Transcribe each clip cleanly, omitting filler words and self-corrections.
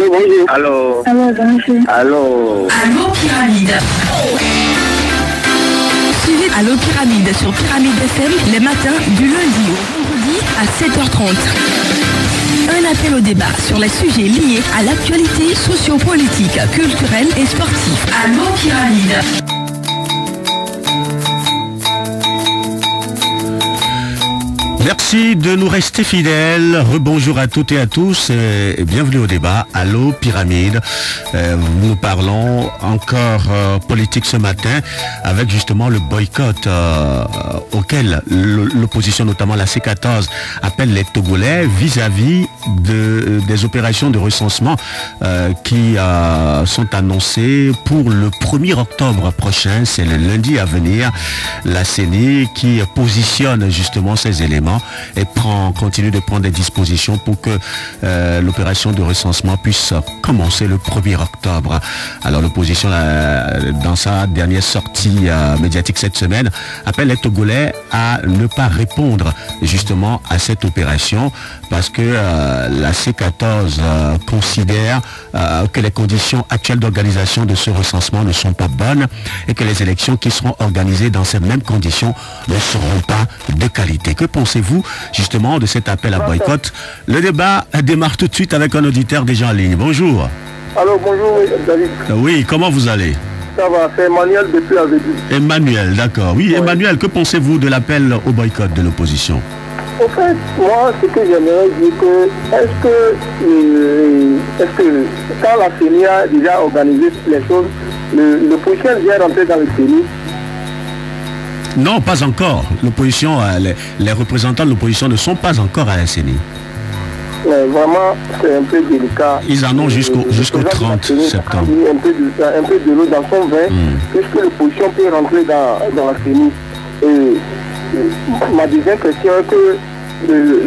bonjour. Allô. Allô, bonjour. Allô. Allô Pyramide. Suivez Allô Pyramide sur Pyramide FM les matins du lundi au vendredi à 7h30. Un appel au débat sur les sujets liés à l'actualité socio-politique, culturelle et sportive. Allô Pyramide. Merci de nous rester fidèles. Rebonjour à toutes et à tous et bienvenue au débat. Allô Pyramide. Nous parlons encore politique ce matin avec justement le boycott auquel l'opposition, notamment la C14, appelle les Togolais vis-à-vis des opérations de recensement qui sont annoncées pour le 1er octobre prochain. C'est le lundi à venir. La CENI qui positionne justement ces éléments et continue de prendre des dispositions pour que l'opération de recensement puisse commencer le 1er octobre. Alors l'opposition, dans sa dernière sortie médiatique cette semaine, appelle les Togolais à ne pas répondre justement à cette opération parce que la C14 considère que les conditions actuelles d'organisation de ce recensement ne sont pas bonnes et que les élections qui seront organisées dans ces mêmes conditions ne seront pas de qualité. Que pensez-vous justement de cet appel à boycott? Le débat démarre tout de suite avec un auditeur déjà en ligne. Bonjour. Allô, bonjour, David. Oui, comment vous allez? Ça va, c'est Emmanuel depuis la Védie. Emmanuel, d'accord. Oui, ouais. Emmanuel, que pensez-vous de l'appel au boycott de l'opposition? Au fait, moi, ce que j'aimerais dire, est-ce que quand la CENI a déjà organisé les choses, l'opposition vient rentrer dans le CENI? Non, pas encore. L'opposition, les représentants de l'opposition ne sont pas encore à la CENI. Vraiment, c'est un peu délicat. Ils en ont jusqu'au 30 septembre. Un peu de l'eau dans son vin, puisque l'opposition peut rentrer dans la CENI. Ma deuxième question est que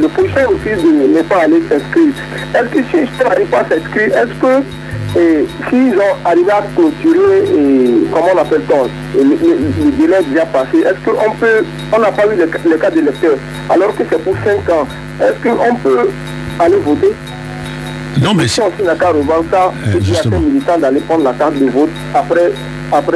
l'opposition refuse de ne pas aller s'inscrire. Est-ce que si je n'arrive pas à s'inscrire, est-ce que s'ils ont arrivé à clôturer, comment on appelle-t-on, le délai déjà passé, est-ce qu'on n'a pas eu le cas d'électeurs, alors que c'est pour 5 ans, est-ce qu'on peut aller voter? Non, mais si on n'a qu'à revendre ça, il y a des militants d'aller prendre la carte de vote, après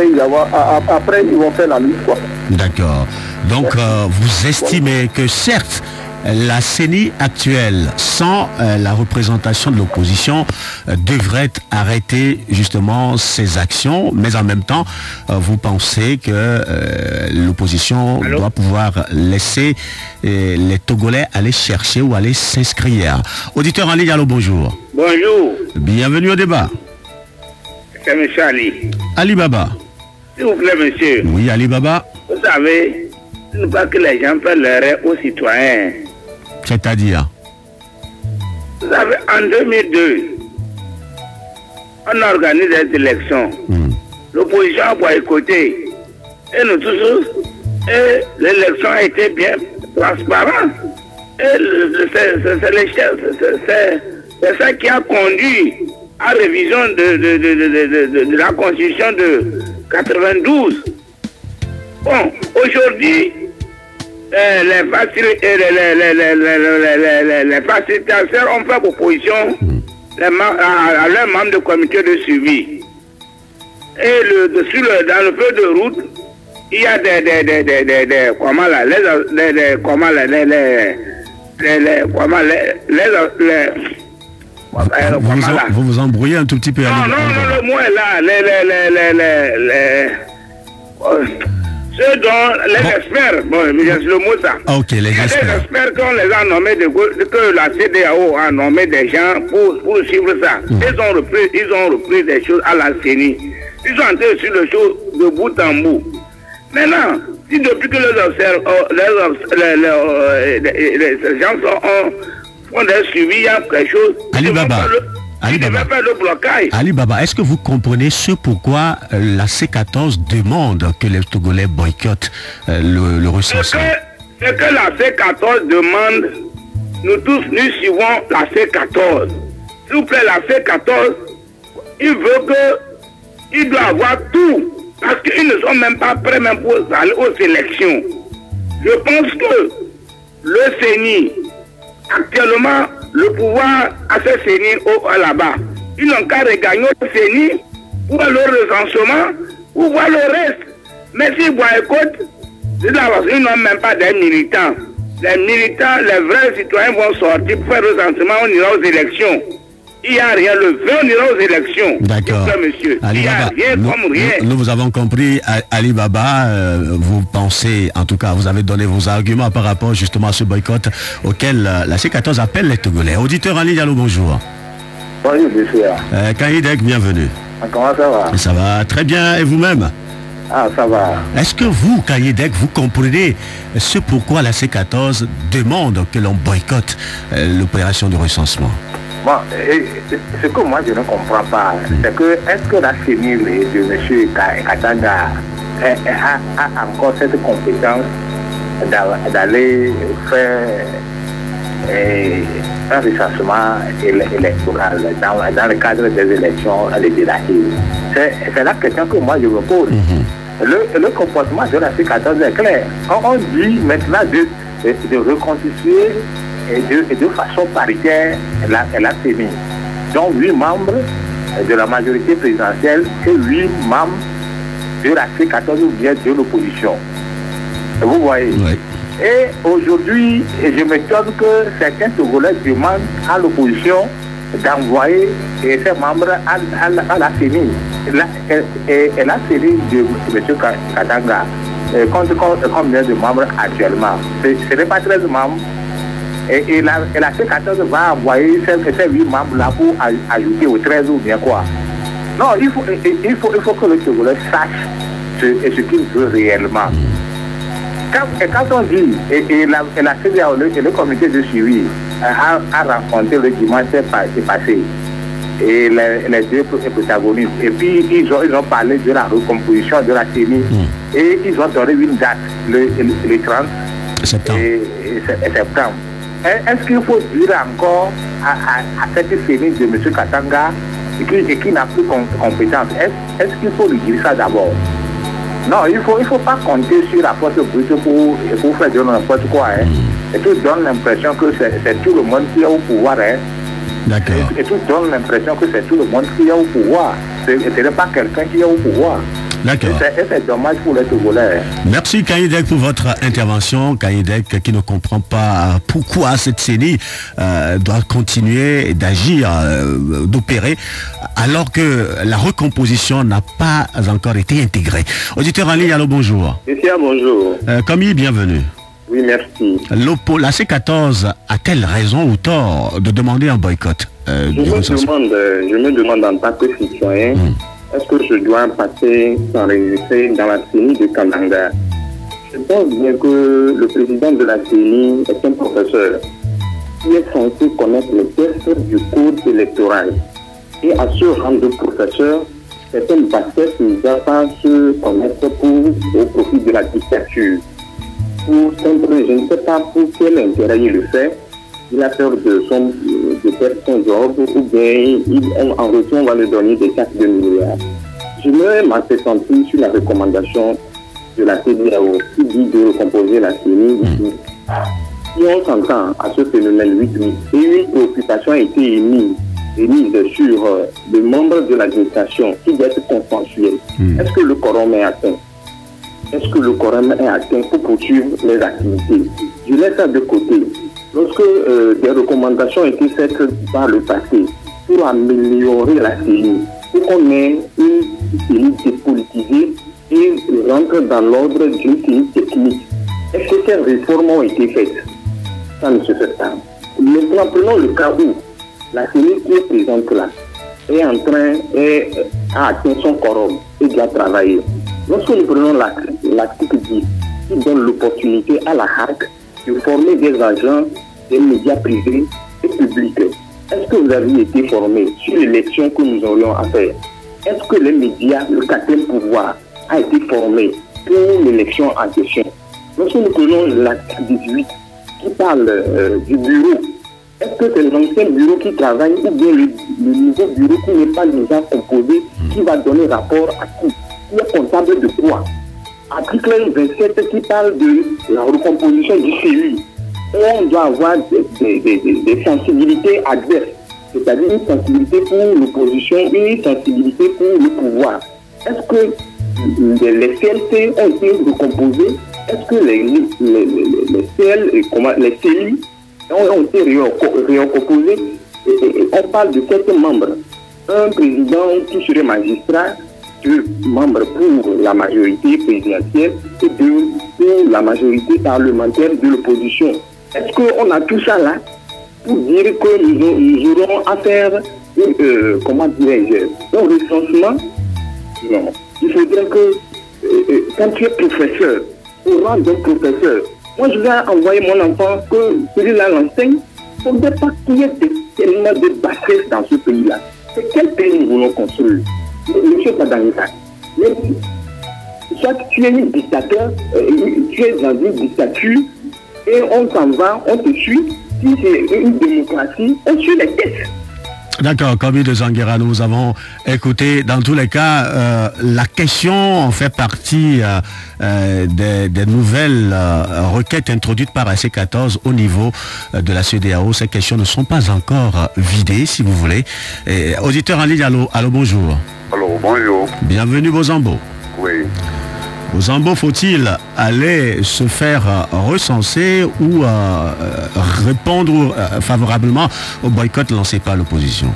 ils vont faire la liste, quoi. D'accord. Donc, vous estimez que certes, la CENI actuelle, sans la représentation de l'opposition, devrait arrêter justement ses actions, mais en même temps, vous pensez que l'opposition doit pouvoir laisser les Togolais aller chercher ou aller s'inscrire. Auditeur en ligne, allô, bonjour. Bonjour. Bienvenue au débat. C'est M. Ali. Ali Baba. S'il vous plaît, monsieur. Oui, Ali Baba. Vous savez, il ne faut pas que les gens fassent l'erreur aux citoyens. C'est-à-dire? Vous savez, en 2002, on a organisé des élections. L'opposition a boycotté. Et nous tous, et l'élection a été bien transparente. Et c'est ça qui a conduit à la révision de la Constitution de 92. Bon, aujourd'hui, les facilitateurs ont fait proposition à leurs membres du comité de suivi. Et dans le feu de route, il y a vous vous embrouillez un tout petit peu. Non, le mot est là. Ceux dont les experts, le mot ça. Ok, les experts. Les experts qu'on les a nommés, que la CEDEAO a nommé des gens pour suivre ça. Ils ont repris des choses à la CENI. Ils ont entré sur les choses de bout en bout. Maintenant, si depuis que les gens font des suivis, il y a quelque chose. Ali Baba. Ali Baba, est-ce que vous comprenez ce pourquoi la C14 demande que les Togolais boycottent le recensement? Ce que la C14 demande, nous tous, nous suivons la C14. S'il vous plaît, la C14, il doit avoir tout. Parce qu'ils ne sont même pas prêts même pour aller aux élections. Je pense que le CENI, actuellement, le pouvoir à ce CENI là-bas, ils n'ont qu'à regagner au CENI pour le recensement, pour voir le reste. Mais s'ils boycottent, ils n'ont même pas des militants. Les militants, les vrais citoyens vont sortir pour faire le recensement, on ira aux élections. Il n'y a rien, le vrai, on ira aux élections. D'accord. Monsieur. Ali Il n'y a Baba, rien comme rien. nous vous avons compris, Ali Baba, vous pensez, en tout cas, vous avez donné vos arguments par rapport justement à ce boycott auquel la C14 appelle les Togolais. Auditeur en ligne, allô, bonjour. Bonjour, monsieur. Kaïdek, bienvenue. Comment ça va? Ça va très bien, et vous-même? Ah, ça va. Est-ce que vous, Kaïdek, vous comprenez ce pourquoi la C14 demande que l'on boycotte l'opération de recensement? Bon, ce que moi je ne comprends pas, c'est que est-ce que la CENI de M. Katanga a encore cette compétence d'aller faire un recensement électoral dans le cadre des élections législatives? C'est la question que moi je me pose. Le comportement de la C14 est clair. On dit maintenant de reconstituer et de façon paritaire la CENI. Donc 8 membres de la majorité présidentielle et 8 membres de la C14 ou bien de l'opposition. Vous voyez? Oui. Et aujourd'hui, je m'étonne que certains Togolais demandent à l'opposition d'envoyer ses membres à la CENI. Et la CENI de M. Katanga compte combien de membres actuellement? Ce n'est pas 13 membres. Et la C14 va envoyer ces 8 membres-là pour ajouter aux 13 ou bien quoi? Non, il faut que le Togolais sache ce qu'il veut réellement. Quand on dit, et la CEDEAO et le comité de suivi a rencontré le dimanche passé, et les deux protagonistes, et puis ils ont parlé de la recomposition de la CENI, et ils ont donné une date, le 30 septembre. Est-ce qu'il faut dire encore à cette CENI de M. Katanga qui n'a plus compétence? Est-ce qu'il faut lui dire ça d'abord? Non, il faut pas compter sur la force brute pour faire de n'importe quoi. Et tout donne l'impression que c'est tout le monde qui est au pouvoir. D'accord. Et tout donne l'impression que c'est tout le monde qui est au pouvoir. Ce n'est pas quelqu'un qui est au pouvoir. D'accord. Et c'est dommage pour les Togolais. Merci Kaïdek pour votre intervention. Kaïdek qui ne comprend pas pourquoi cette CENI doit continuer d'agir, d'opérer, alors que la recomposition n'a pas encore été intégrée. Auditeur en ligne, allô, bonjour. Monsieur, bonjour. Camille, bienvenue. Oui, merci. La C14 a-t-elle raison ou tort de demander un boycott je me demande en tant que citoyen, est-ce que je dois passer s'enregistrer dans la CENI de Kananga? Je pense bien que le président de la CENI est un professeur qui est censé connaître les textes du code électoral. Et à ce rang de professeur, c'est un bassesse qui ne doit pas se connaître au profit de la dictature. Je ne sais pas pour quel intérêt il le fait. Il a peur de perdre son job, ou bien en retour on va lui donner des 4 milliards. Je me m'appesantir sur la recommandation de la CEDEAO qui dit de recomposer la CENI. Si on s'entend à ce phénomène 8-8, et une préoccupation a été émise sur les membres de l'administration qui doit être consensuel. Est-ce que le quorum est atteint? Est-ce que le quorum est atteint pour poursuivre les activités? Je laisse ça de côté. Lorsque des recommandations ont été faites par le passé pour améliorer la CENI, pour qu'on ait une CENI dépolitisée et rentre dans l'ordre d'une CENI technique, est-ce que ces réformes ont été faites? Ça ne se fait pas. Maintenant, prenons le cas où la CENI qui est présente là a atteint son quorum et doit travailler. Lorsque nous prenons l'article 10 qui donne l'opportunité à la HAC de former des agents des médias privés et publics, est-ce que vous avez été formés sur l'élection que nous aurions à faire? Est-ce que les médias, le quatrième pouvoir, a été formé pour l'élection en question? Lorsque nous prenons l'article 18 qui parle du bureau, est-ce que c'est l'ancien bureau qui travaille ou bien le nouveau bureau qui n'est pas déjà composé, qui va donner rapport à qui? Qui est comptable de quoi? Article 27 qui parle de la recomposition du CENI. On doit avoir des sensibilités adverses. c'est-à-dire une sensibilité pour l'opposition, une sensibilité pour le pouvoir. Est-ce que les CLC ont été recomposés? Est-ce que les CELI ont été recomposés? Et on parle de 7 membres. Un président qui serait magistrat, 2 membres pour la majorité présidentielle et 2 pour la majorité parlementaire de l'opposition. Est-ce qu'on a tout ça là pour dire que nous aurons à faire comment dirais-je, un recensement? Non. Il faudrait que quand tu es professeur, au rang d'un professeur, moi je vais envoyer mon enfant que celui-là l'enseigne. Il ne faudrait pas qu'il y ait tellement de bassesse dans ce pays-là. C'est quel pays nous voulons construire? Monsieur Kadanga, soit tu es un dictateur, tu es dans une dictature et on s'en va, on te suit. Si c'est une démocratie, on suit les textes. D'accord, Kobi de Zanguera, nous avons écouté, dans tous les cas, la question en fait partie des nouvelles requêtes introduites par la C14 au niveau de la CEDEAO. Ces questions ne sont pas encore vidées, si vous voulez. Auditeur en ligne, allô, bonjour. Allô, bonjour. Bienvenue, Bozambo. Oui. Bozambo, faut-il aller se faire recenser ou répondre favorablement au boycott lancé par l'opposition?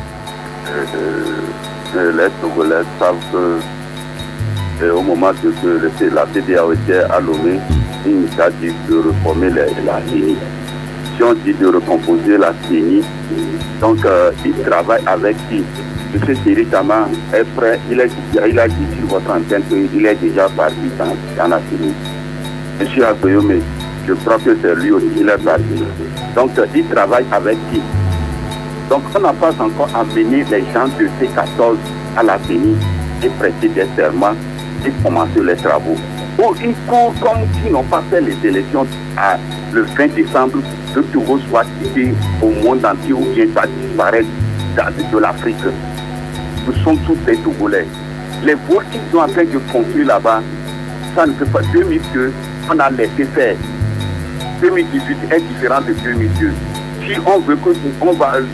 Les Togolais savent que au moment de que la CEDEAO était à Lomé, il s'agit de reformer la CENI. Si on dit de recomposer la CENI, donc il travaille avec qui? M. Thierry Tama est prêt, il a dit sur votre antenne qu'il est déjà parti dans la CENI. M. Agoyome, je crois que c'est lui aussi, il est parti. Donc il travaille avec qui? Donc on n'a pas encore amené les gens de C14 à la CENI et prêter des serments et commencer les travaux. Ou ils courent comme s'ils n'ont pas fait les élections le 20 décembre, que Togo soit quitté au monde entier ou bien ça disparaît de l'Afrique. Nous sommes tous des Togolais. Les votes qu'ils sont en train de construire là-bas, ça ne peut pas. 2002, on a laissé faire. 2018 est différent de 2002. Si on veut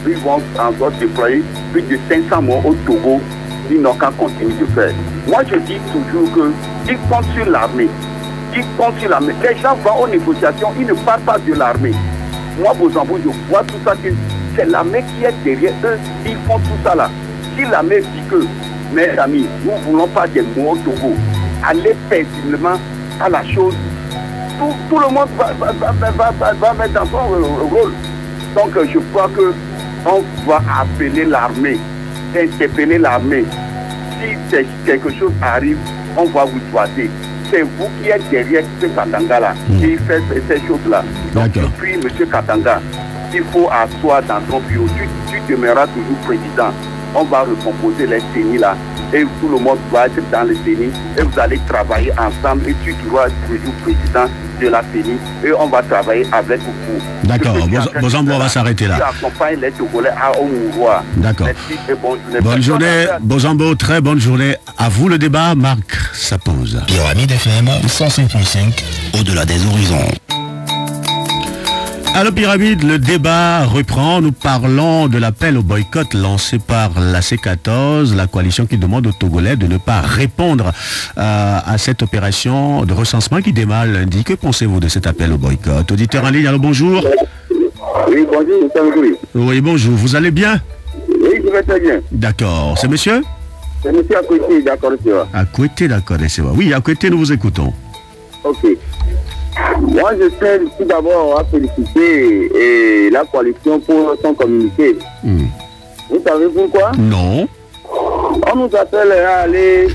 ils vont encore déployer plus de 500 morts au Togo, ils n'ont qu'à continuer de faire. Moi, je dis toujours qu'ils comptent sur l'armée. Ils comptent sur l'armée. Les gens vont aux négociations, ils ne parlent pas de l'armée. Moi, Bozambo, je vois tout ça, c'est l'armée qui est derrière eux. Ils font tout ça là. Si l'armée dit que, mes amis, nous ne voulons pas des morts au Togo, allez paisiblement à la chose, tout le monde va mettre dans son rôle. Donc je crois qu'on va appeler l'armée, interpeller l'armée. Si quelque chose arrive, on va vous choisir. C'est vous qui êtes derrière ce Katanga-là, qui fait ces choses-là. Donc je prie M. Katanga, il faut asseoir dans ton bureau. Tu demeureras toujours président. On va recomposer les CENI là. Et tout le monde va être dans les CENI. Et vous allez travailler ensemble. Et tu dois être toujours président de la CENI. Et on va travailler avec vous. D'accord. Bozambo, on va s'arrêter là. Tu accompagnes les Togolais à Omouvois. D'accord. Bonne journée, Bozambo. Très bonne journée. À vous le débat. Marc Sapose. Pyramide FM 105.5. Au-delà des horizons. Alors Pyramide, le débat reprend. Nous parlons de l'appel au boycott lancé par la C14, la coalition qui demande aux Togolais de ne pas répondre à cette opération de recensement qui démarre lundi. Que pensez-vous de cet appel au boycott? Auditeur en ligne, alors bonjour. Oui, bonjour. Oui, bonjour. Vous allez bien? Oui, je vais très bien. D'accord. C'est monsieur? C'est monsieur Akwete, d'accord, c'est vrai. Akwete, d'accord, c'est vrai. Oui, Akwete, nous vous écoutons. Ok. Moi, je tiens tout d'abord à féliciter la coalition pour son communiqué. Vous savez pourquoi? Non. On nous appelle à aller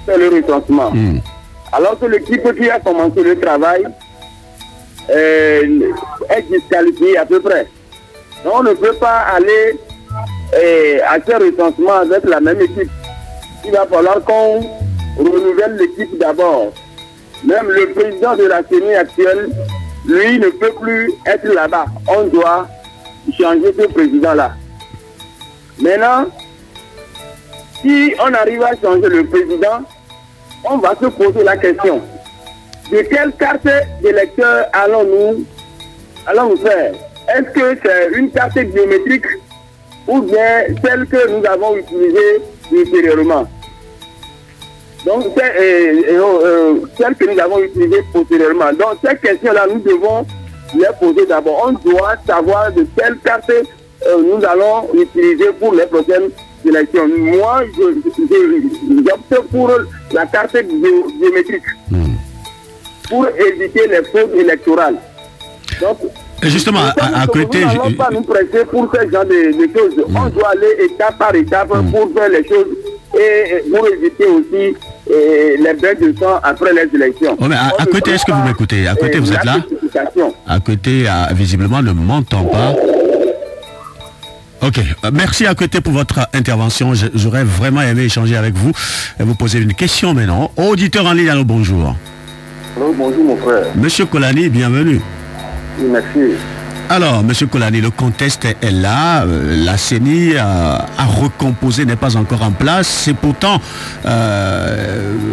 faire le recensement. Alors que l'équipe qui a commencé le travail est disqualifiée à peu près. Donc, on ne peut pas aller à ce recensement avec la même équipe. Il va falloir qu'on renouvelle l'équipe d'abord. Même le président de la CENI actuelle, lui, ne peut plus être là-bas. On doit changer ce président-là. Maintenant, si on arrive à changer le président, on va se poser la question. De quelle carte d'électeur allons-nous faire? Est-ce que c'est une carte biométrique ou bien celles que nous avons utilisées ultérieurement. Donc, celles que nous avons utilisées postérieurement. Donc, ces questions-là, nous devons les poser d'abord. On doit savoir de quelle carte nous allons utiliser pour les prochaines élections. Moi, j'opte pour la carte biométrique pour éviter les fraudes électorales. Donc, justement, à côté... Nous n'allons pas nous presser pour ce genre de choses. On doit aller étape par étape pour faire les choses et pour éviter aussi les bains de sang après les élections. Oh, mais à côté, est-ce que vous m'écoutez? À côté, vous êtes là? À côté, visiblement, ne m'entend pas. Ok, merci à côté pour votre intervention. J'aurais vraiment aimé échanger avec vous et vous poser une question maintenant. Auditeur en ligne, allô, bonjour. Allô, bonjour mon frère. Monsieur Kolani, bienvenue. Oui, merci. Alors, monsieur Kolani, le contexte est là. La CENI à recomposer n'est pas encore en place. C'est pourtant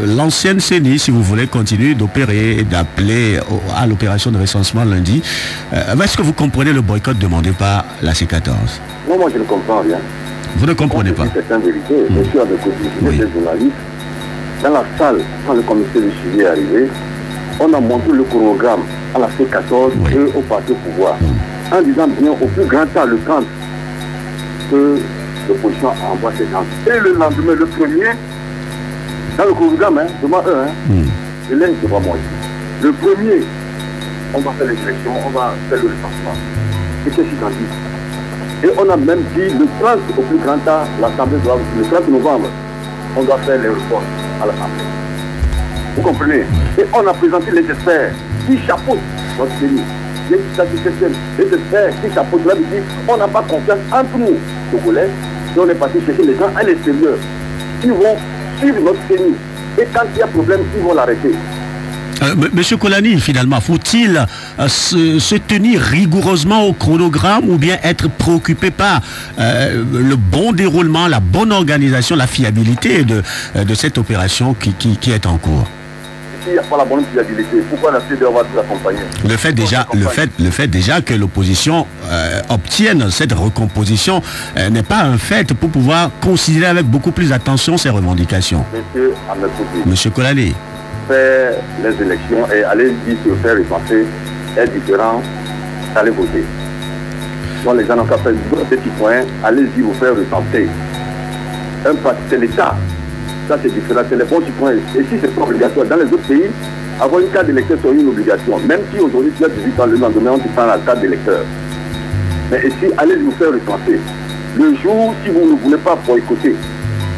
l'ancienne CENI, si vous voulez, continue d'opérer et d'appeler à l'opération de recensement lundi. Est-ce que vous comprenez le boycott demandé par la C14? Non, moi je ne comprends rien. Vous ne comprenez pas? C'est une vérité. Je suis avec des journalistes. Dans la salle, quand le commissaire du suivi est arrivé, on a montré le chronogramme à la C14 et au parti au pouvoir, en disant bien au plus grand temps le 30 que l'opposition a envoyé ses gens. Et le lendemain, le premier, dans le chronogramme, devant eux, je l'ai devant moi ici. Le premier, on va faire les élections, on va faire le recensement. Et qu'est-ce qu'ils ont dit? Et on a même dit le 30 au plus grand temps, l'Assemblée doit, le 30 novembre, on doit faire les reports à l'Assemblée. Vous comprenez? Et on a présenté les experts qui chapeautent notre pays. Les experts qui chapeautent notre pays. On n'a pas confiance entre nous, Togolais, et on est parti chercher les gens à l'extérieur. Ils vont suivre notre pays. Et quand il y a problème, ils vont l'arrêter. Monsieur Kolani, finalement, faut-il se tenir rigoureusement au chronogramme ou bien être préoccupé par le bon déroulement, la bonne organisation, la fiabilité de cette opération qui est en cours? S'il n'y a pas la bonne fiabilité, pourquoi la CEDEAO va nous accompagner? Le fait déjà que l'opposition obtienne cette recomposition n'est pas un fait pour pouvoir considérer avec beaucoup plus d'attention ces revendications. Monsieur Kolani. Faire les élections et aller-y se faire recenser est différent d'aller voter. Donc les gens n'ont qu'à faire des citoyens, allez-y vous faire recenser. C'est l'État. Ça c'est différent, c'est les bons citoyens. Et si c'est pas obligatoire, dans les autres pays, avoir une carte d'électeur c'est une obligation. Même si aujourd'hui tu as 18 ans, le lendemain on te prend la carte d'électeur. Mais ici, allez-y vous faire recenser. Le jour, si vous ne voulez pas boycotter,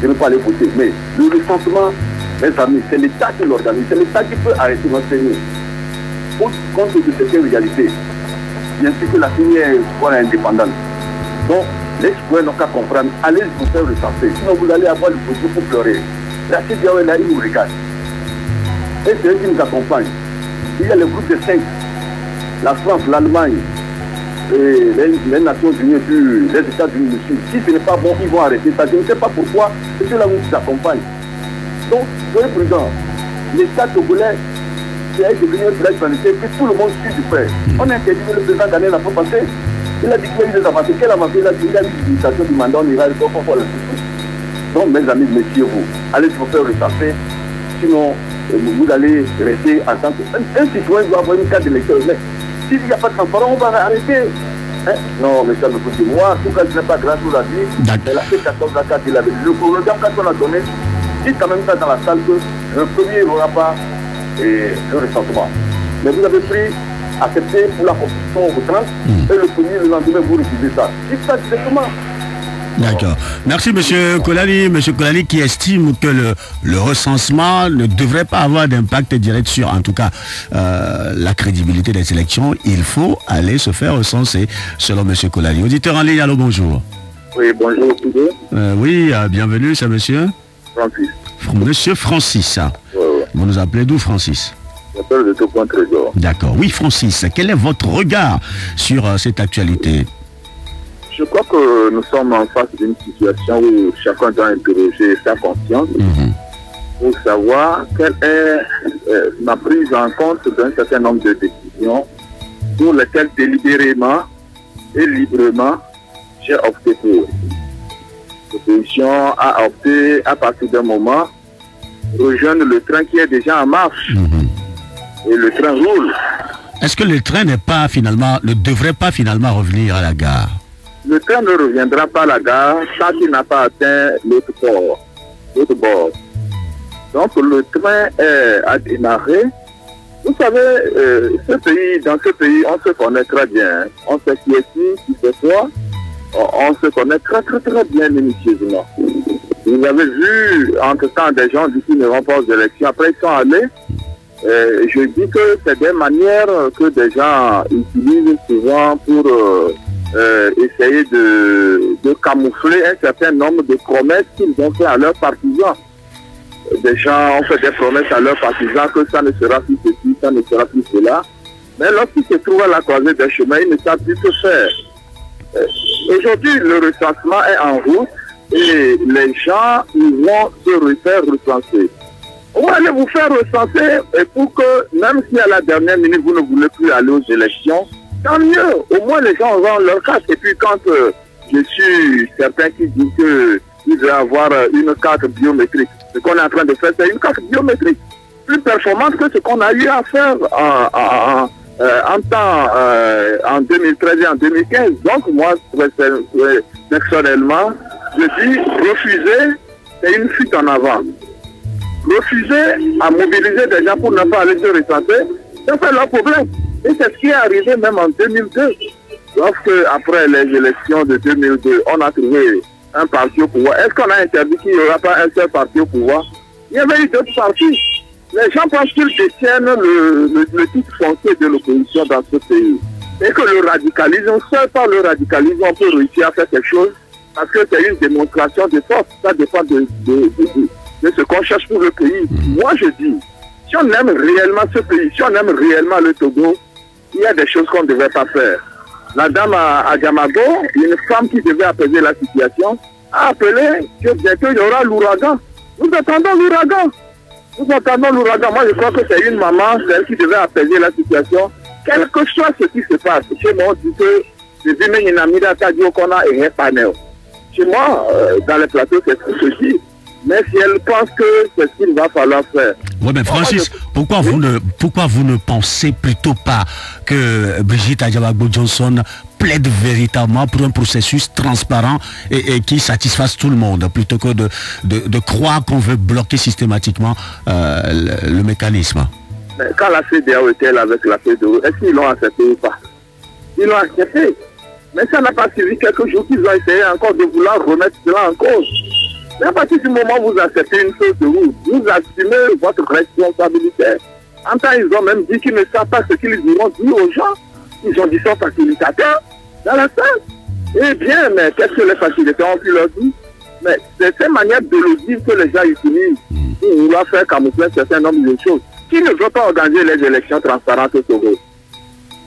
je ne veux pas aller voter, mais le recensement, mes amis, c'est l'État qui l'organise, c'est l'État qui peut arrêter notre CENI. Pour compte de cette réalité, bien sûr que la CENI est indépendante. Donc, les citoyens n'ont qu'à comprendre, allez vous faire recenser, sinon vous allez avoir le produit pour pleurer. La CEDEAO est là, ils nous regardent. Et c'est eux qui nous accompagnent. Il y a le groupe de 5, la France, l'Allemagne, et les Nations Unies, les États-Unis. Si ce n'est pas bon, ils vont arrêter ça. Je ne sais pas pourquoi, c'est ceux-là qui nous accompagnent. Donc, soyez prudents. L'État togolais, c'est devenu un village planétaire que tout le monde suit du frère. On a interdit le président Daniel n'a pas passé. Il a dit qu'il y a eu des avancées. Quelle avancée il a dit? Il a eu l'utilisation du mandat, on ira, il faut faire le souci. Donc, mes amis, méfiez-vous. Allez vous faire recenser. Sinon, vous allez rester en tant que... Un citoyen doit avoir une carte d'électeur. Mais s'il n'y a pas de transparence, on va arrêter. Non, mais ça me coûte. Moi, en tout cas, ce n'est pas grâce à la vie. Mais la C14, la carte, il avait. Le programme, quand on a donné, dites quand même ça dans la salle que le premier n'aura pas le recensement. Mais vous avez pris, accepté pour la compétition au 30 et le premier, le lendemain, vous refusez ça. Dites ça directement. D'accord. Merci Monsieur Kolani. Monsieur Kolani qui estime que le recensement ne devrait pas avoir d'impact direct sur, en tout cas, la crédibilité des élections. Il faut aller se faire recenser, selon Monsieur Kolani. Auditeur en ligne, allô, bonjour. Oui, bonjour tous deux. Oui, bienvenue, c'est Monsieur Francis. Monsieur Francis. Vous nous appelez d'où, Francis? J'appelle de tout point trésor. D'accord. Oui, Francis, quel est votre regard sur cette actualité? Je crois que nous sommes en face d'une situation où chacun doit interroger sa conscience pour savoir quelle est ma prise en compte d'un certain nombre de décisions pour lesquelles délibérément et librement j'ai opté pour. L'opposition a opté, à partir d'un moment, rejoindre le train qui est déjà en marche. Et le train roule. Est-ce que le train ne devrait pas finalement revenir à la gare? Le train ne reviendra pas à la gare tant qu'il n'a pas atteint l'autre bord. Donc le train a démarré. Vous savez, dans ce pays, on se connaît très bien. On sait qui est qui fait quoi. On se connaît très très très bien minutieusement. Vous avez vu, entre-temps, des gens qui ne vont pas aux élections. Après, ils sont allés. Je dis que c'est des manières que des gens utilisent souvent pour essayer de camoufler un certain nombre de promesses qu'ils ont fait à leurs partisans. Des gens ont fait des promesses à leurs partisans que ça ne sera plus ceci, ça ne sera plus cela. Mais lorsqu'ils se trouvent à la croisée des chemins, ils ne savent plus ce faire. Aujourd'hui, le recensement est en route et les gens ils vont se faire recenser. On va aller vous faire recenser et pour que, même si à la dernière minute vous ne voulez plus aller aux élections, tant mieux. Au moins les gens auront leur carte. Et puis quand je suis certain qui dit qu'il veut avoir une carte biométrique, ce qu'on est en train de faire, c'est une carte biométrique plus performante que ce qu'on a eu à faire en 2013 et en 2015. Donc moi, personnellement, je dis refuser, c'est une fuite en avant. Refuser à mobiliser des gens pour ne pas aller se recenser, ça fait leur problème. Et c'est ce qui est arrivé même en 2002. Lorsque, après les élections de 2002, on a trouvé un parti au pouvoir. Est-ce qu'on a interdit qu'il n'y aura pas un seul parti au pouvoir? Il y avait eu d'autres partis. Les gens pensent qu'ils détiennent le titre foncier de l'opposition dans ce pays. Et que le radicalisme, seul par le radicalisme, on peut réussir à faire quelque chose. Parce que c'est une démonstration de force. Ça dépend de ce qu'on cherche pour le pays. Moi, je dis, si on aime réellement ce pays, si on aime réellement le Togo, il y a des choses qu'on ne devait pas faire. La dame à Gamago, une femme qui devait apaiser la situation, a appelé que bientôt il y aura l'ouragan. Nous attendons l'ouragan. Nous attendons l'ouragan. Moi, je crois que c'est une maman, celle qui devait apaiser la situation. Quel que soit ce qui se passe, chez moi, on dit que je dis, une amie d'Atadio qu'on a et un panel. Chez moi, dans les plateaux, c'est ce que je dis. Mais si elle pense que c'est ce qu'il va falloir faire. Oui, mais Francis, pourquoi vous ne pensez plutôt pas que Brigitte Adjabagbo-Johnson plaide véritablement pour un processus transparent et qui satisfasse tout le monde, plutôt que de croire qu'on veut bloquer systématiquement le mécanisme? Mais quand la CEDEAO était là avec la CEDEAO, est-ce qu'ils l'ont accepté ou pas? Ils l'ont accepté. Mais ça n'a pas suivi quelques jours qu'ils ont essayé encore de vouloir remettre cela en cause. Mais à partir du moment où vous acceptez une chose de vous assumez votre responsabilité. En temps, ils ont même dit qu'ils ne savent pas ce qu'ils iront dire aux gens. Ils ont dit ça aux facilitateurs dans la salle. Eh bien, mais qu'est-ce que les facilitateurs ont pu leur dire? Mais c'est cette manière de le dire que les gens utilisent pour vouloir faire camoufler un certain nombre de choses. Qui ne veut pas organiser les élections transparentes au Togo?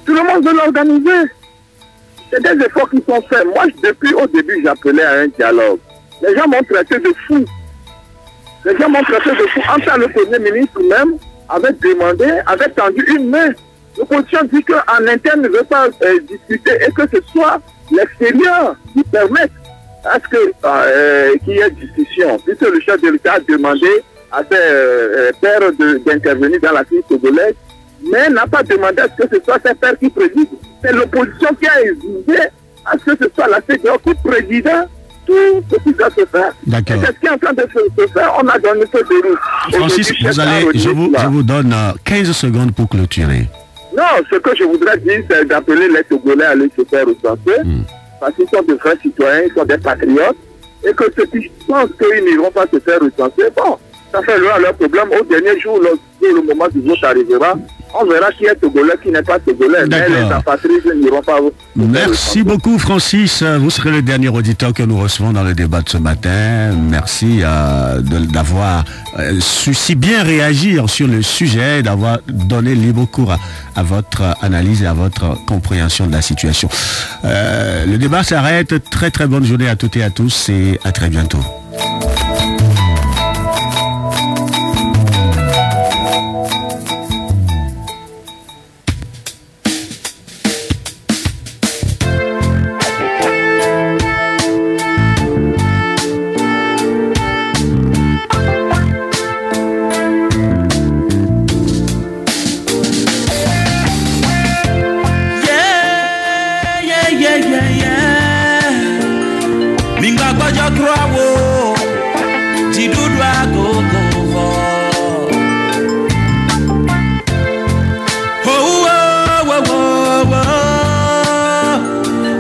Tout le monde veut l'organiser. C'est des efforts qui sont faits. Moi, depuis au début, j'appelais à un dialogue. Les gens m'ont traité de fou. Les gens m'ont traité de fou. En tant que le Premier ministre même avait demandé, avait tendu une main. L'opposition dit qu'en interne ne veut pas discuter et que ce soit l'extérieur qui permette à ce qu'il y ait discussion. Puisque le chef de l'État a demandé à ses pairs d'intervenir dans la crise togolaise, mais n'a pas demandé à ce que ce soit ses pairs qui président. C'est l'opposition qui a exigé à ce que ce soit la CEDEAO qui préside tout ce qui doit se faire. D'accord. C'est ce qui est en train de se faire. On a donné ce de route. Francis, je vous donne 15 secondes pour clôturer. Non, ce que je voudrais dire, c'est d'appeler les Togolais à aller se faire recenser. Parce qu'ils sont de vrais citoyens, ils sont des patriotes. Et que ceux qui pensent qu'ils n'iront pas se faire recenser, bon, ça fait leur problème. Au dernier jour, le moment du vote arrivera, on verra qui est Togolais, qui n'est pas Togolais. Mais les apatrides n'iront pas. Merci beaucoup, Francis. Vous serez le dernier auditeur que nous recevons dans le débat de ce matin. Merci d'avoir su si bien réagir sur le sujet, d'avoir donné libre cours à votre analyse et à votre compréhension de la situation. Le débat s'arrête. Très très bonne journée à toutes et à tous et à très bientôt. Minga baja croawo, ti dudwa go go. Oh oh oh oh,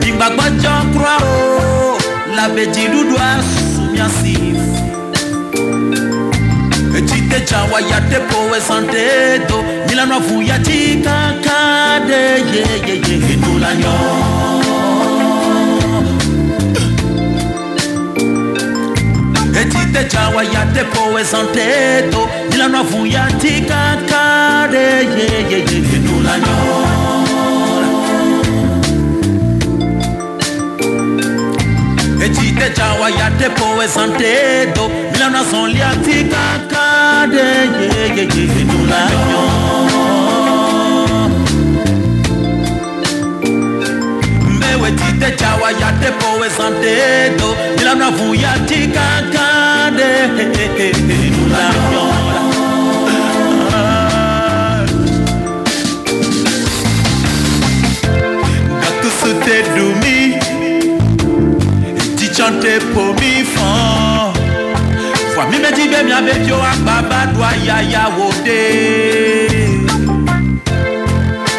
minga baja croawo, la beti dudwa sumiasif. Etite chawa ya tepo we santedo, milano fu ya tika kade ye nulanyo. Etite chawa ya tepo we santedo, milano fu ya tika kade ye nulanyo. Etite chawa ya tepo we santedo, milano son lia tika kade ye nulanyo. Tite chawa ya tepo we santedo, milano fu ya tika kade nulanyo. Gakusute dumi, ti chante po mi fan. Fwa mi me di be mi avec yo ak baba doa ya wode.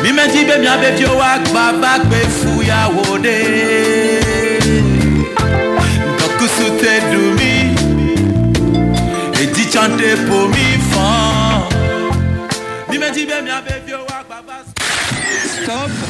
Mi me di be mi avec yo ak baba kwe fu ya wode. Gakusute dumi, e di chante po mi fan. Mi me di be mi avec yo ak baba. Stop.